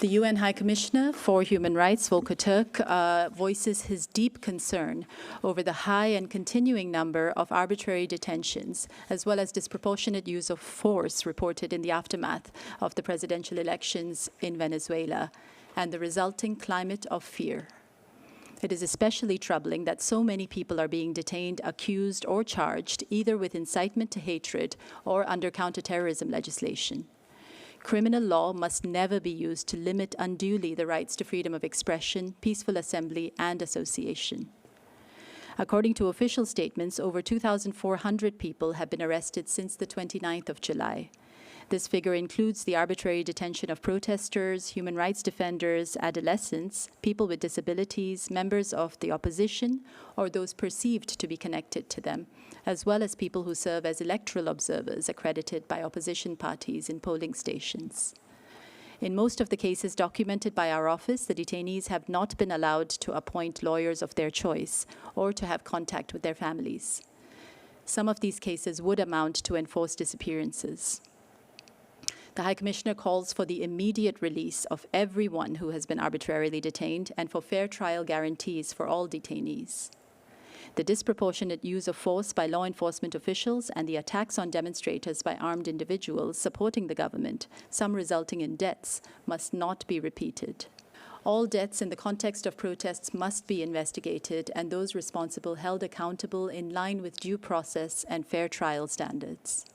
The UN High Commissioner for Human Rights, Volker Turk, voices his deep concern over the high and continuing number of arbitrary detentions, as well as disproportionate use of force reported in the aftermath of the presidential elections in Venezuela, and the resulting climate of fear. It is especially troubling that so many people are being detained, accused, or charged either with incitement to hatred or under counterterrorism legislation. Criminal law must never be used to limit unduly the rights to freedom of expression, peaceful assembly, and association. According to official statements, over 2,400 people have been arrested since the 29th of July. This figure includes the arbitrary detention of protesters, human rights defenders, adolescents, people with disabilities, members of the opposition, or those perceived to be connected to them, as well as people who serve as electoral observers accredited by opposition parties in polling stations. In most of the cases documented by our office, the detainees have not been allowed to appoint lawyers of their choice or to have contact with their families. Some of these cases would amount to enforced disappearances. The High Commissioner calls for the immediate release of everyone who has been arbitrarily detained and for fair trial guarantees for all detainees. The disproportionate use of force by law enforcement officials and the attacks on demonstrators by armed individuals supporting the government, some resulting in deaths, must not be repeated. All deaths in the context of protests must be investigated and those responsible held accountable in line with due process and fair trial standards.